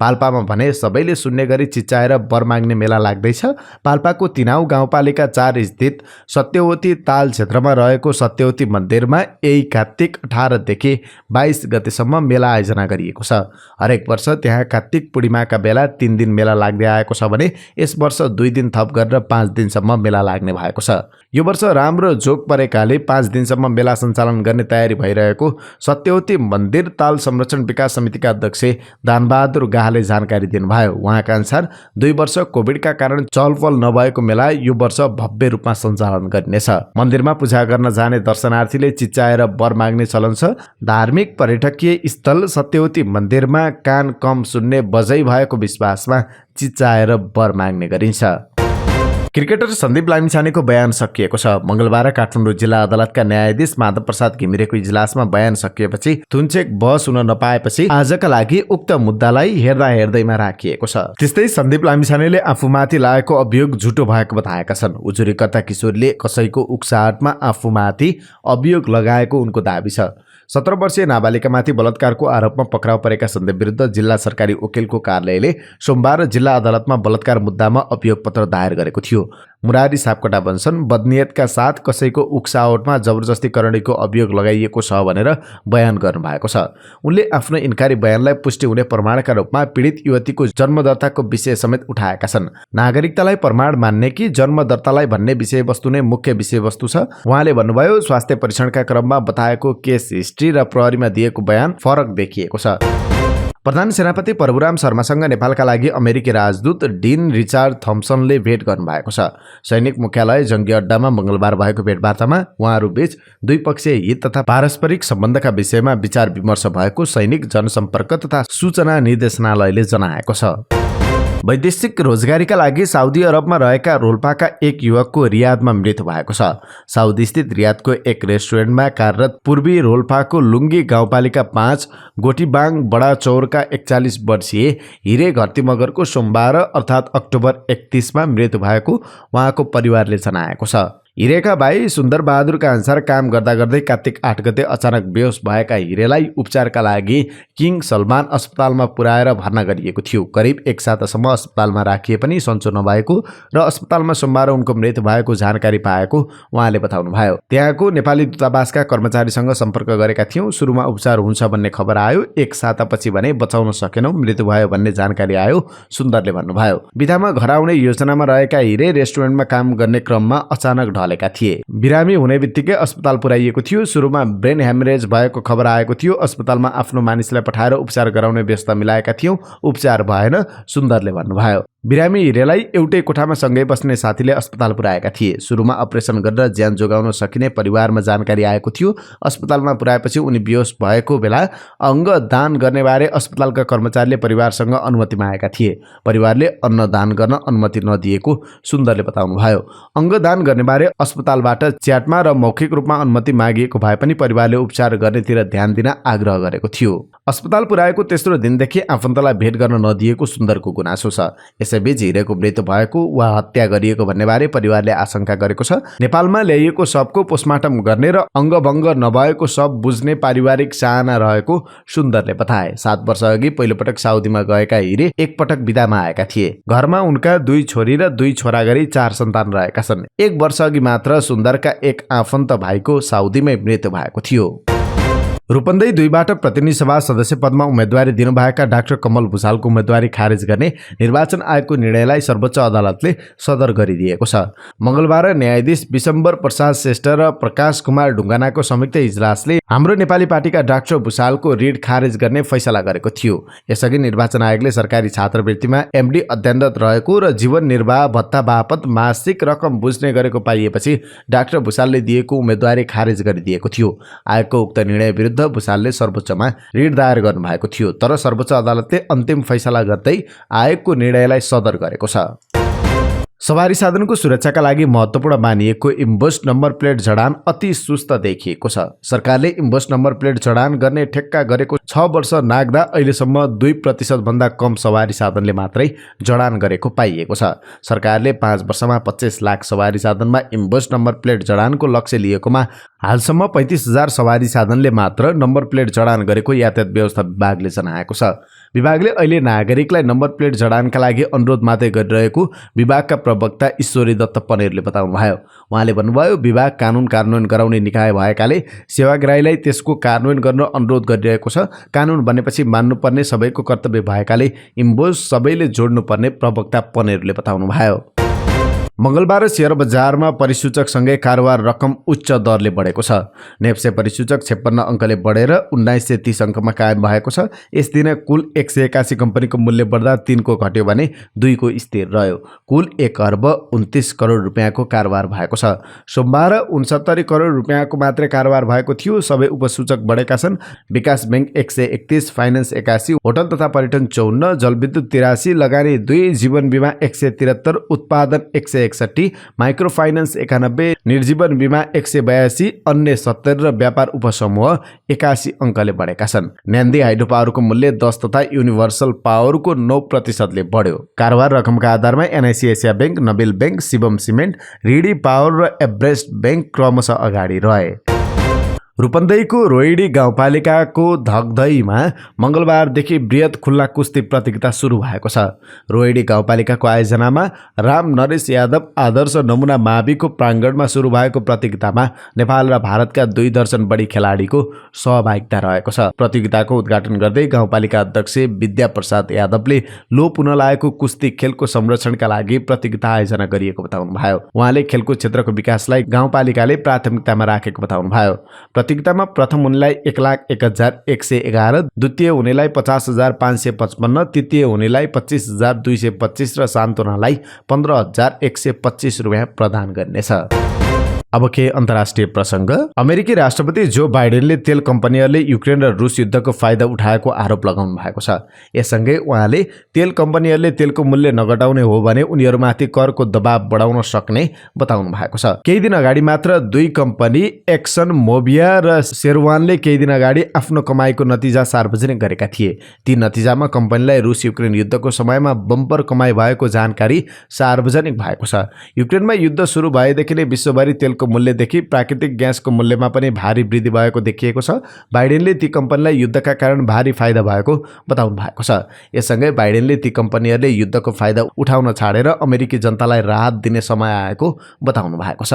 पाल्पामा भने सबैले सुन्ने गरी चिच्चाएर वर माग्ने मेला लाग्दैछ। पाल्पाको तिनाउ गाउँपालिका 4 स्थित सत्यवती ताल क्षेत्रमा रहेको सत्यवती मन्दिरमा यही कार्तिक 18 देखि 22 गतेसम्म मेला आयोजना गरिएको छ। हरेक वर्ष त्यहाँ कार्तिक पूर्णिमाका बेला 3 दिन मेला लाग्दै आएको छ भने यस वर्ष 2 दिन थप गरेर 5 दिनसम्म मेला लाग्ने भएको छ। यो वर्ष राम्रो जोग परेकाले 5 दिनसम्म मेला सञ्चालन गर्ने तयारी भइरहेको सत्यवती मन्दिर ताल संरक्षण विकास समितिका अध्यक्ष दानबहादुर गाहले जानकारी दिनुभयो। उहाँका अनुसार 2 वर्ष कोभिडका कारण चलपल नभएको मेला यो वर्ष भव्य रूपमा सञ्चालन गरिनेछ। मन्दिरमा पूजा गर्न जाने दर्शनार्थीले चिच्चाएर वर माग्ने चलन छ। धार्मिक पर्यटकीय स्थल सत्यवती मन्दिरमा कान कम सुन्ने बजै भएको विश्वासमा चिच्चाएर वर माग्ने गरिन्छ। क्रिकेटर सन्दीप लामिछानेको बयान सकिएको छ। मंगलबार काठमाडौँ जिल्ला अदालतका न्यायाधीश माधव प्रसाद घिमिरेको इजलासमा बयान सकिएपछि थुनचेक बहस हुन नपाएपछि आजका लागि उक्त मुद्दालाई हेर्दैमा राखिएको छ। त्यस्तै सन्दीप लामिछानेले आफूमाथि लागेको अभियोग झुटो भएको बताएका छन्। उजुरीकर्ता किशोरले कसैको उक्साहटमा आफूमाथि अभियोग लगाएको उनको दाबी छ। 17 वर्षीय नाबालिकामाथि बलात्कारको आरोपमा पक्राउ परेका सन्दीप विरुद्ध जिल्ला सरकारी वकिलको कार्यालयले सोमबार जिल्ला अदालतमा बलात्कार मुद्दामा अभियोग पत्र दायर गरेको थियो। मुरारी सापकोटा भन्छन्, बदनियतका साथ कसैको उक्साहटमा जबरजस्ती करणीको अभियोग लगाइएको छ भनेर बयान गर्नुभएको छ। उनले आफ्नो इन्कारी बयानलाई पुष्टि हुने प्रमाणका रूपमा पीडित युवतीको जन्मदर्ताको विषय समेत उठाएका छन्। नागरिकतालाई प्रमाण मान्ने कि जन्मदर्तालाई भन्ने विषयवस्तु नै मुख्य विषयवस्तु छ। उहाँले भन्नुभयो, स्वास्थ्य परीक्षणका क्रममा बताएको केस हिस्ट्री र प्रहरीमा दिएको बयान फरक देखिएको छ। प्रधान सेनापति प्रभुराम शर्मासँग नेपालका लागि अमेरिकी राजदूत डिन रिचार्ड थम्पसनले भेट गर्नुभएको छ। सैनिक मुख्यालय जंगी अड्डामा मंगलबार भएको भेटवार्तामा उहाँहरूबीच द्विपक्षीय हित तथा पारस्परिक सम्बन्धका विषयमा विचार विमर्श भएको सैनिक जनसम्पर्क तथा सूचना निर्देशनालयले जनाएको छ। वैदेशिक रोजगारीका लागि साउदी अरबमा रहेका रोल्पाका एक युवकको रियादमा मृत्यु भएको छ। साउदी स्थित रियादको एक रेस्टुरेन्टमा कार्यरत पूर्वी रोल्पाको लुङ्गी गाउँपालिका 5 गोठीबाङ बडा चौरका 41 वर्षीय हिरे घरती मगरको सोमबार अर्थात् अक्टोबर 31मा मृत्यु भएको उहाँको परिवारले जनाएको छ। हिरेका भाइ सुन्दर बहादुरका अनुसार काम गर्दा गर्दै कार्तिक 8 गते अचानक बेहोस भएका हिरेलाई उपचारका लागि किङ सलमान अस्पतालमा पुर्याएर भर्ना गरिएको थियो। करिब 1 सातासम्म अस्पतालमा राखिए पनि सन्चो नभएको र अस्पतालमा सोमबार उनको मृत्यु भएको जानकारी पाएको उहाँले बताउनुभयो। त्यहाँको नेपाली दूतावासका कर्मचारीसँग सम्पर्क गरेका थियौँ। सुरुमा उपचार हुन्छ भन्ने खबर आयो, 1 सातापछि भने बचाउन सकेनौँ, मृत्यु भयो भन्ने जानकारी आयो, सुन्दरले भन्नुभयो। बिदामा घर आउने योजनामा रहेका हिरे रेस्टुरेन्टमा काम गर्ने क्रममा अचानक ढलेका थिए। बिरामी हुने बित्तिकै अस्पताल पुर्याइएको थियो। सुरुमा ब्रेन ह्यामरेज भएको खबर आएको थियो। अस्पतालमा आफ्नो मानिसलाई पठाएर उपचार गराउने व्यवस्था मिलाएका थियौँ, उपचार भएन, सुन्दरले भन्नुभयो। बिरामी हिरेलाई एउटै कोठामा सँगै बस्ने साथीले अस्पताल पुर्याएका थिए। सुरुमा अपरेसन गरेर ज्यान जोगाउन सकिने परिवारमा जानकारी आएको थियो। अस्पतालमा पुर्याएपछि उनी बेहोस भएको बेला अङ्ग दान गर्ने बारे अस्पतालका कर्मचारीले परिवारसँग अनुमति मागेका थिए। परिवारले अन्न दान गर्न अनुमति नदिएको सुन्दरले बताउनुभयो। अङ्ग दान गर्ने बारे अस्पतालबाट च्याटमा र मौखिक रूपमा अनुमति मागिएको भए पनि परिवारले उपचार गर्नेतिर ध्यान दिन आग्रह गरेको थियो। अस्पताल पुर्याएको तेस्रो दिनदेखि आफन्तलाई भेट गर्न नदिएको सुन्दरको गुनासो छ। यसैबीच हिरेको मृत्यु भएको वा हत्या गरिएको भन्ने बारे परिवारले आशंका गरेको छ। नेपालमा ल्याइएको शवको पोस्टमार्टम गर्ने र अङ्गभङ्ग नभएको शव बुझ्ने पारिवारिक चाहना रहेको सुन्दरले बताए। 7 वर्ष अघि पहिलोपटक साउदीमा गएका हिरे एकपटक बिदामा आएका थिए। घरमा उनका 2 छोरी र 2 छोरा गरी 4 सन्तान रहेका छन्। 1 वर्ष अघि मात्र सुन्दरका एक आफन्त भाइको साउदीमै मृत्यु भएको थियो। रूपन्देही 2बाट प्रतिनिधि सभा सदस्य पदमा उम्मेदवारी दिनुभएका डाक्टर कमल भुषालको उम्मेदवारी खारेज गर्ने निर्वाचन आयोगको निर्णयलाई सर्वोच्च अदालतले सदर गरिदिएको छ। मंगलबार न्यायाधीश विशम्बर प्रसाद श्रेष्ठ र प्रकाश कुमार ढुङ्गानाको संयुक्त इजलासले हाम्रो नेपाली पार्टीका डाक्टर भुषालको रिट खारेज गर्ने फैसला गरेको थियो। यसअघि निर्वाचन आयोगले सरकारी छात्रवृत्तिमा एमडी अध्ययनरत रहेको र जीवन निर्वाह भत्ता बापत मासिक रकम बुझ्ने गरेको पाइएपछि डाक्टर भुषालले दिएको उम्मेदवारी खारेज गरिदिएको थियो। आयोगको उक्त निर्णय विरुद्ध भुषालले सर्वोच्चमा रिट दायर गर्नुभएको थियो, तर सर्वोच्च अदालतले अन्तिम फैसला गर्दै आयोगको निर्णयलाई सदर गरेको छ। सवारी साधनको सुरक्षाका लागि महत्त्वपूर्ण मानिएको इम्बोस नम्बर प्लेट जडान अति सुस्त देखिएको छ। सरकारले इम्बोस नम्बर प्लेट जडान गर्ने ठेक्का गरेको 6 वर्ष नाग्दा अहिलेसम्म 2% भन्दा कम सवारी साधनले मात्रै जडान गरेको पाइएको छ। सरकारले 5 वर्षमा 25 लाख सवारी साधनमा इम्बोस नम्बर प्लेट जडानको लक्ष्य लिएकोमा हालसम्म 35,000 सवारी साधनले मात्र नम्बर प्लेट जडान गरेको यातायात व्यवस्था विभागले जनाएको छ। विभागले अहिले नागरिकलाई नम्बर प्लेट जडानका लागि अनुरोध मात्रै गरिरहेको विभागका प्रवक्ता ईश्वरी दत्त पनेरले बताउनुभयो। उहाँले भन्नुभयो, विभाग कानुन कार्यान्वयन गराउने निकाय भएकाले सेवाग्राहीलाई त्यसको कार्यान्वयन गर्न अनुरोध गरिरहेको छ। कानुन बनेपछि मान्नुपर्ने सबैको कर्तव्य भएकाले इम्बोस सबैले जोड्नुपर्ने प्रवक्ता पनेरले बताउनुभयो। मंगलबार शेयर बजारमा परिसूचकसँगै कारोबार रकम उच्च दरले बढेको छ। नेप्से परिसूचक 56 अङ्कले बढेर 1930 अङ्कमा कायम भएको छ। यस दिन कुल 181 कम्पनीको मूल्य बढ्दा 3 को घट्यो भने 2 को स्थिर रह्यो। कुल 1 अर्ब 29 करोड रुपियाँको कारोबार भएको छ। सोमबार 69 करोड रुपियाँको मात्रै कारोबार भएको थियो। सबै उपसूचक बढेका छन्। विकास बैंक 131, फाइनान्स 81, होटल तथा पर्यटन 54, जलविद्युत 83, लगानी 2, जीवन बीमा 173, उत्पादन 161, माइक्रो फाइनान्स 91, निर्जीवन बीमा 182, अन्य 70 र व्यापार उपसमूह 81 अङ्कले बढेका छन्। न्यान्दी हाइड्रो पावरको मूल्य 10 तथा युनिभर्सल पावरको 9% ले बढ्यो। कारोबार रकमका आधारमा एनआइसी एसिया बैंक, नबिल बैंक, शिवम सिमेन्ट, रिडी पावर र एभरेस्ट बैंक क्रमशः अगाडि रहे। रूपन्देहीको रोहिडी गाउँपालिकाको धगधईमा मंगलबारदेखि बृहत खुल्ला कुस्ती प्रतियोगिता सुरु भएको छ। रोहिडी गाउँपालिकाको आयोजनामा राम नरेश यादव आदर्श नमुना माविको प्राङ्गणमा सुरु भएको प्रतियोगितामा नेपाल र भारतका 2 दर्जन बढी खेलाडीको सहभागिता रहेको छ। प्रतियोगिताको उद्घाटन गर्दै गाउँपालिका अध्यक्ष विद्या प्रसाद यादवले लोप हुन लागेको कुस्ती खेलको संरक्षणका लागि प्रतियोगिता आयोजना गरिएको बताउनुभयो। उहाँले खेलको क्षेत्रको विकासलाई गाउँपालिकाले प्राथमिकतामा राखेको बताउनुभयो। प्रतियोगितामा प्रथम हुनेलाई 1,01,111, द्वितीय हुनेलाई 50,555, तृतीय हुनेलाई 25,225 र सान्तवनालाई 15,125 रुपियाँ प्रदान गर्नेछ। अब के अन्तर्राष्ट्रिय प्रसङ्ग। अमेरिकी राष्ट्रपति जो बाइडेनले तेल कम्पनीहरूले युक्रेन र रुस युद्धको फाइदा उठाएको आरोप लगाउनु भएको छ। यससँगै उहाँले तेल कम्पनीहरूले तेलको मूल्य नघटाउने हो भने उनीहरूमाथि करको दबाव बढाउन सक्ने बताउनु भएको छ। केही दिन अगाडि मात्र दुई कम्पनी एक्सन मोबिया र शेरवानले केही दिन अगाडि आफ्नो कमाईको नतिजा सार्वजनिक गरेका थिए। ती नतिजामा कम्पनीलाई रुस युक्रेन युद्धको समयमा बम्पर कमाई भएको जानकारी सार्वजनिक भएको छ। युक्रेनमा युद्ध सुरु भएदेखि नै विश्वभरि तेलको मूल्यदेखि प्राकृतिक ग्यासको मूल्यमा पनि भारी वृद्धि भएको देखिएको छ। बाइडेनले ती कम्पनीलाई युद्धका कारण भारी फाइदा भएको बताउनु भएको छ। यससँगै बाइडेनले ती कम्पनीहरूले युद्धको फाइदा उठाउन छाडेर अमेरिकी जनतालाई राहत दिने समय आएको बताउनु भएको छ।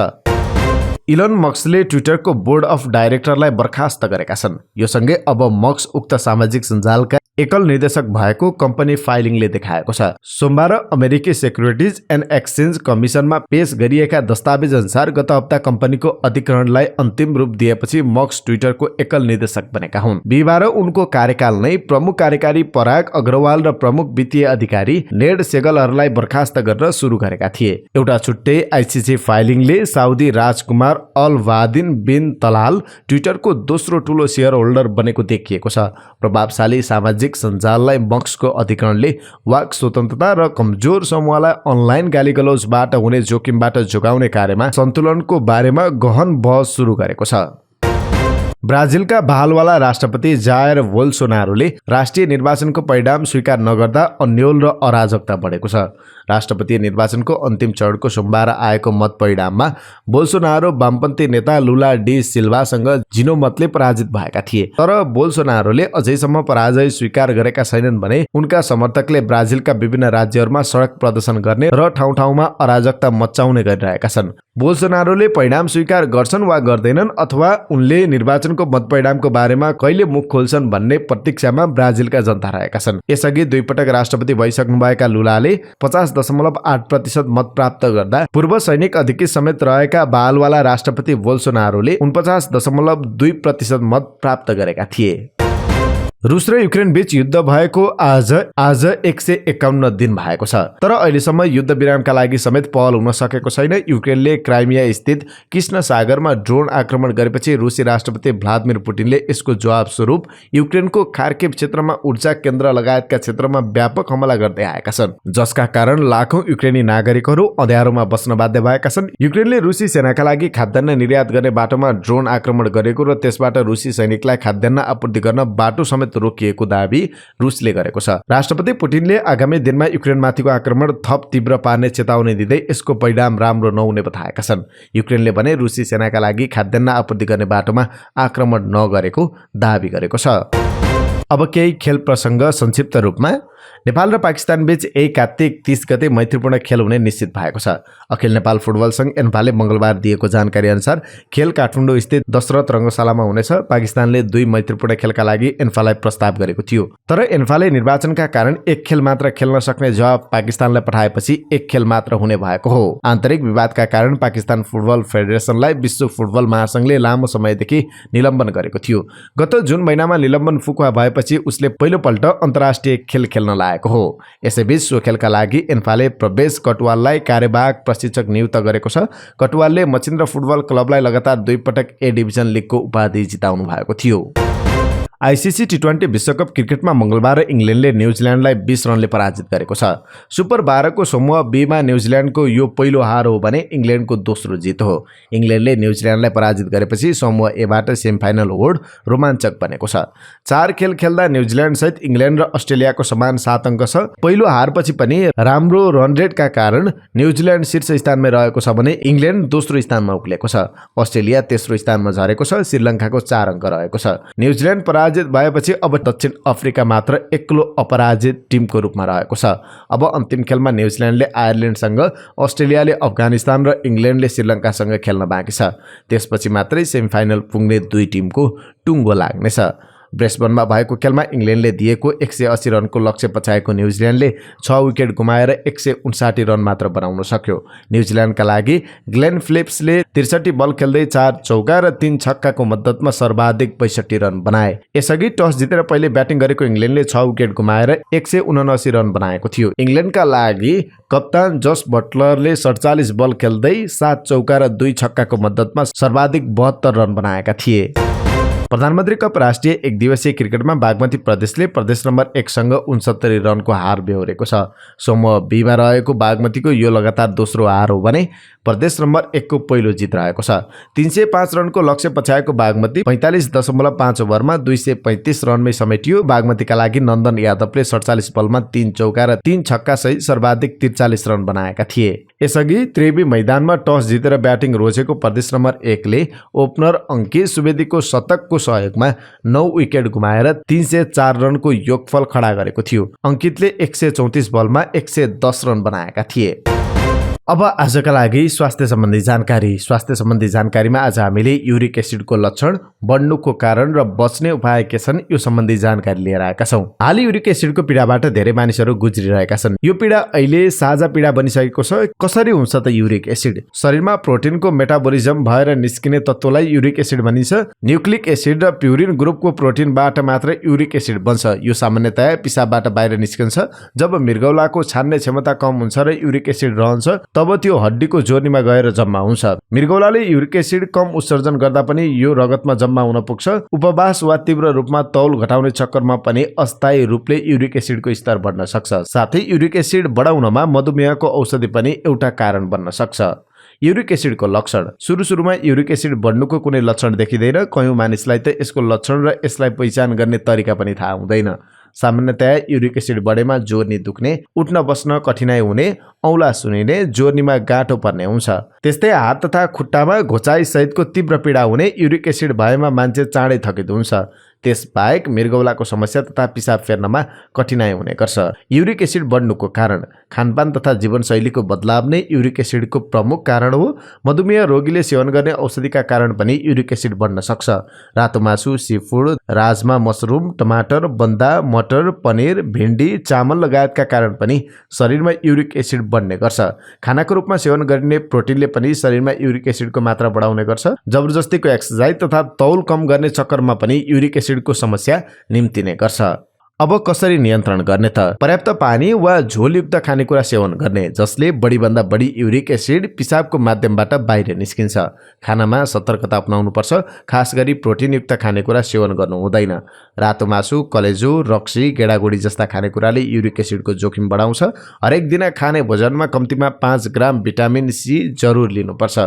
इलन मस्कले ट्विटरको बोर्ड अफ डाइरेक्टरलाई बर्खास्त गरेका छन्। यो सँगै अब मस्क उक्त सामाजिक सञ्जालका एकल निर्देशक भएको कम्पनी फाइलिङले देखाएको छ। सोमबार अमेरिकी सेक्युरिटिज एन्ड एक्सचेन्ज कमिसनमा पेश गरिएका दस्तावेज अनुसार गत हप्ता कम्पनीको अधिग्रहणलाई अन्तिम रूप दिएपछि मस्क ट्विटरको एकल निर्देशक बनेका हुन्। बिहिबार उनको कार्यकाल नै प्रमुख कार्यकारी पराग अग्रवाल र प्रमुख वित्तीय अधिकारी नेड सेगलहरूलाई बर्खास्त गरेर सुरु गरेका थिए। एउटा छुट्टै आइसिसी फाइलिङले साउदी राजकुमार अल वादिन बिन तलाल ट्विटरको दोस्रो ठूलो शेयर होल्डर बनेको देखिएको छ। प्रभावशाली सामाजिक सञ्जाललाई मस्कको अधिग्रहणले वाक स्वतन्त्रता र कमजोर समूहलाई अनलाइन गालीगलौजबाट हुने जोखिमबाट जोगाउने कार्यमा सन्तुलनको बारेमा गहन बहस सुरु गरेको छ। ब्राजिलका बहालवाला राष्ट्रपति जायर बोल्सोनारोले राष्ट्रिय निर्वाचनको परिणाम स्वीकार नगर्दा अन्यल र अराजकता बढेको छ। राष्ट्रपति निर्वाचनको अन्तिम चरणको सोमबार आएको मत परिणाममा बोल्सोनारो वामपन्थी नेता लुला डी सिल्भासँग जिनोमतले पराजित भएका थिए। तर बोल्सोनारोले अझैसम्म पराजय स्वीकार गरेका छैनन् भने उनका समर्थकले ब्राजिलका विभिन्न राज्यहरूमा सडक प्रदर्शन गर्ने र ठाउँ ठाउँमा अराजकता मच्चाउने गरिरहेका छन्। बोल्सोनारोले परिणाम स्वीकार गर्छन् वा गर्दैनन् अथवा उनले निर्वाचनको मत परिणामको बारेमा कहिले मुख खोल्छन् भन्ने प्रतीक्षामा ब्राजिलका जनता रहेका छन्। यसअघि दुई पटक राष्ट्रपति भइसक्नुभएका लुलाले 50.8% मत प्राप्त गर्दा पूर्व सैनिक अधिकृत समेत रहेका बहालवाला राष्ट्रपति बोल्सोनारोले 49.2% मत प्राप्त गरेका थिए। रुस र युक्रेन बीच युद्ध भएको आज 151 दिन भएको छ। तर अहिलेसम्म युद्ध विरामका लागि समेत पहल हुन सकेको छैन। युक्रेनले क्राइमिया स्थित कृष्ण सागरमा ड्रोन आक्रमण गरेपछि रुसी राष्ट्रपति भ्लादिमिर पुटिनले यसको जवाब स्वरूप युक्रेनको खार्किभ क्षेत्रमा ऊर्जा केन्द्र लगायतका क्षेत्रमा व्यापक हमला गर्दै आएका छन्, जसका कारण लाखौं युक्रेनी नागरिकहरू अँध्यारोमा बस्न बाध्य भएका छन्। युक्रेनले रुसी सेनाका लागि खाद्यान्न निर्यात गर्ने बाटोमा ड्रोन आक्रमण गरेको र त्यसबाट रुसी सैनिकलाई खाद्यान्न आपूर्ति गर्न बाटो समेत रोकिएको दाबी रुसले गरेको छ। राष्ट्रपति पुटिनले आगामी दिनमा युक्रेनमाथिको आक्रमण थप तीव्र पार्ने चेतावनी दिँदै यसको परिणाम राम्रो नहुने बताएका छन्। युक्रेनले भने रुसी सेनाका लागि खाद्यान्न आपूर्ति गर्ने बाटोमा आक्रमण नगरेको दाबी गरेको छ। अब केही खेल प्रसङ्ग संक्षिप्त रूपमा। नेपाल र पाकिस्तान बीच कार्तिक 30 गते मैत्रीपूर्ण खेल हुने निश्चित भएको छ। अखिल नेपाल फुटबल संघ एन्फाले मंगलबार दिएको जानकारी अनुसार खेल काठमाडौँ स्थित दशरथ रङ्गशालामा हुनेछ। पाकिस्तानले 2 मैत्रीपूर्ण खेलका लागि एन्फालाई प्रस्ताव गरेको थियो, तर एन्फाले निर्वाचनका कारण 1 खेल मात्र खेल्न सक्ने जवाब पाकिस्तानलाई पठाएपछि 1 खेल मात्र हुने भएको हो। आन्तरिक विवादका कारण पाकिस्तान फुटबल फेडरेसनलाई विश्व फुटबल महासंघले लामो समयदेखि निलम्बन गरेको थियो। गत जुन महिनामा निलम्बन फुकुवा भएपछि उसले पहिलोपल्ट अन्तर्राष्ट्रिय खेल खेल्न लागेको हो। यसैबीच सो खेलका लागि एन्फाले प्रवेश कटुवाललाई कार्यवाहक प्रशिक्षक नियुक्त गरेको छ। कटुवालले मचिन्द्र फुटबल क्लबलाई लगातार 2 पटक ए डिभिजन लिगको उपाधि जिताउनु भएको थियो। आइसिसी टी20 विश्वकप क्रिकेटमा मंगलबार इंग्ल्यान्डले न्युजिल्यान्डलाई 20 रनले पराजित गरेको छ। सुपर 12 को समूह बी मा न्युजिल्यान्डको यो पहिलो हार हो भने इंग्ल्यान्डको दोस्रो जित हो। इंग्ल्यान्डले न्युजिल्यान्डलाई पराजित गरेपछि समूह ए बाट सेमिफाइनल होड रोमाञ्चक बनेको छ। 4 खेल खेल्दा न्युजिल्यान्ड सहित इंग्ल्यान्ड र अस्ट्रेलियाको समान 7 अङ्क छ। पहिलो हारपछि पनि राम्रो रन रेटका कारण न्युजिल्यान्ड शीर्ष स्थानमै रहेको छ भने इंग्ल्यान्ड दोस्रो स्थानमा उक्लेको छ। अस्ट्रेलिया तेस्रो स्थानमा झरेको छ। श्रीलङ्काको 4 अङ्क रहेको छ। न्युजिल्यान्ड पराजित भएपछि अब दक्षिण अफ्रिका मात्र एक्लो अपराजित टिमको रूपमा रहेको छ। अब अन्तिम खेलमा न्युजिल्यान्डले आयरल्यान्डसँग, अस्ट्रेलियाले अफगानिस्तान र इंग्ल्यान्डले श्रीलङ्कासँग खेल्न बाँकी छ। त्यसपछि मात्रै सेमिफाइनल पुग्ने 2 टिमको टुङ्गो लाग्नेछ। ब्रेसबनमा भएको खेलमा इङ्ल्यान्डले दिएको 180 रनको लक्ष्य पछाएको न्युजिल्यान्डले 6 विकेट गुमाएर 159 रन मात्र बनाउन सक्यो। न्युजिल्यान्डका लागि ग्लेन फिलिप्सले 63 बल खेल्दै 4 चौका र 3 छक्काको मद्दतमा सर्वाधिक 62 रन बनाए। यसअघि टस जितेर पहिले ब्याटिङ गरेको इङ्ल्यान्डले 6 विकेट गुमाएर 179 रन बनाएको थियो। इङ्ल्यान्डका लागि कप्तान जस बटलरले 47 बल खेल्दै 7 चौका र 2 छक्काको मद्दतमा सर्वाधिक 72 रन बनाएका थिए। प्रधानमन्त्री कप राष्ट्रिय एक दिवसीय क्रिकेटमा बागमती प्रदेशले प्रदेश नम्बर 1 सँग 69 रनको हार बेहोरेको छ। सोमबार बिहीबार रहेको बागमतीको यो लगातार दोस्रो हार हो भने प्रदेश नम्बर 1 को पहिलो जित रहेको छ। 305 रनको लक्ष्य पछाएको बागमती 45.5 ओभरमा 235 रनमै समेटियो। बागमतीका लागि नन्दन यादवले 47 बलमा 3 चौका र 3 छक्का सहित सर्वाधिक 43 रन बनाएका थिए। यसअघि त्रिवी मैदानमा टस जितेर ब्याटिङ रोजेको प्रदेश नम्बर 1 ले ओपनर अंकित सुवेदीको शतकको सहयोगमा 9 विकेट गुमाएर 304 रनको योगफल खडा गरेको थियो। अंकितले 134 बलमा 110 रन बनाएका थिए। अब आजका लागि स्वास्थ्य सम्बन्धी जानकारीमा आज हामीले युरिक एसिडको लक्षण, बढ्नुको कारण र बच्ने उपाय के छन् यो सम्बन्धी जानकारी लिएर आएका छौं। हाल युरिक एसिडको पीडाबाट धेरै मानिसहरू गुज्रिरहेका छन्। यो पीडा अहिले साझा पीडा बनिसकेको छ। कसरी हुन्छ त युरिक एसिड? शरीरमा प्रोटिनको मेटाबोलिजम भएर निस्किने तत्त्वलाई युरिक एसिड भनिन्छ। न्युक्लिक एसिड र प्युरिन ग्रुपको प्रोटिनबाट मात्र युरिक एसिड बन्छ। यो सामान्यतया पिसाबबाट बाहिर निस्किन्छ। जब मृगौलाको छान्ने क्षमता कम हुन्छ र युरिक एसिड रहन्छ तब त्यो हड्डीको जोर्नीमा गएर जम्मा हुन्छ। मृगौलाले युरिक एसिड कम उत्सर्जन गर्दा पनि यो रगतमा जम्मा हुन पुग्छ। उपवास वा तीव्र रूपमा तौल घटाउने चक्करमा पनि अस्थायी रूपले युरिक एसिडको स्तर बढ्न सक्छ। साथै युरिक एसिड बढाउनमा मधुमेहको औषधि पनि एउटा कारण बन्न सक्छ। युरिक एसिडको लक्षण। सुरुमा युरिक एसिड बढ्नुको कुनै लक्षण देखिँदैन। कयौं मानिसलाई त यसको लक्षण र यसलाई पहिचान गर्ने तरिका पनि थाहा हुँदैन। सामान्यतया युरिक एसिड बढेमा जोर्नी दुख्ने, उठ्न बस्न कठिनाइ हुने, औला सुनिने, जोर्नीमा गाँठो पर्ने हुन्छ। त्यस्तै हात तथा खुट्टामा घोचाइ सहितको तीव्र पीडा हुने। युरिक एसिड भएमा मान्छे चाँडै थकित हुन्छ। त्यसबाहेक मृगौलाको समस्या तथा पिसाब फेर्नमा कठिनाइ हुने गर्छ। युरिक एसिड बढ्नुको कारण। खानपान तथा जीवनशैलीको बदलाव नै युरिक एसिडको प्रमुख कारण हो। मधुमेह रोगीले सेवन गर्ने औषधिका कारण पनि युरिक एसिड बढ्न सक्छ। रातो मासु, सीफुड, राजमा, मसरुम, टमाटर, बन्दा, मटर, पनिर, भिन्डी, चामल लगायतका कारण पनि शरीरमा युरिक एसिड बढ्ने गर्छ। खानाको रूपमा सेवन गरिने प्रोटिनले पनि शरीरमा युरिक एसिडको मात्रा बढाउने गर्छ। जबरजस्तीको एक्सर्साइज तथा तौल कम गर्ने चक्करमा पनि युरिक एसिडको समस्या निम्तिने गर्छ। अब कसरी नियन्त्रण गर्ने त? पर्याप्त पानी वा झोलयुक्त खानेकुरा सेवन गर्ने जसले बढीभन्दा बढी युरिक एसिड पिसाबको माध्यमबाट बाहिर निस्किन्छ। खानामा सतर्कता अपनाउनुपर्छ। खास गरी प्रोटिनयुक्त खानेकुरा सेवन गर्नु हुँदैन। रातो मासु, कलेजो, रक्सी, गेडागुडी जस्ता खानेकुराले युरिक एसिडको जोखिम बढाउँछ। हरेक दिन खाने भोजनमा कम्तीमा 5 ग्राम भिटामिन सी जरुर लिनुपर्छ।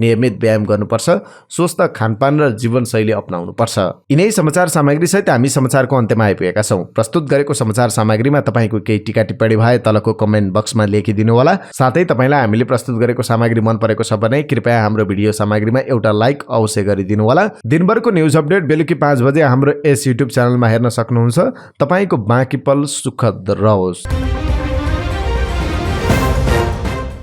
नियमित व्यायाम गर्नुपर्छ। स्वस्थ खानपान र जीवनशैली अपनाउनुपर्छ। यिनै समाचार सामग्री सहित हामी समाचारको अन्त्यमा आइपुगेका छौं। प्रस्तुत गरेको समाचार सामग्रीमा तपाईको केही टिका टिप्पणी भए तलको कमेन्ट बक्समा लेखिदिनु होला। साथै तपाईलाई हामीले प्रस्तुत गरेको सामग्री मन परेको छ भने कृपया हाम्रो भिडियो सामग्रीमा एउटा लाइक अवश्य गरिदिनु होला। दिनभरको न्यूज अपडेट बेलुकी 5 बजे हाम्रो यस युट्युब च्यानलमा हेर्न सक्नुहुन्छ। तपाईको बाँकी पल सुखद रहोस्।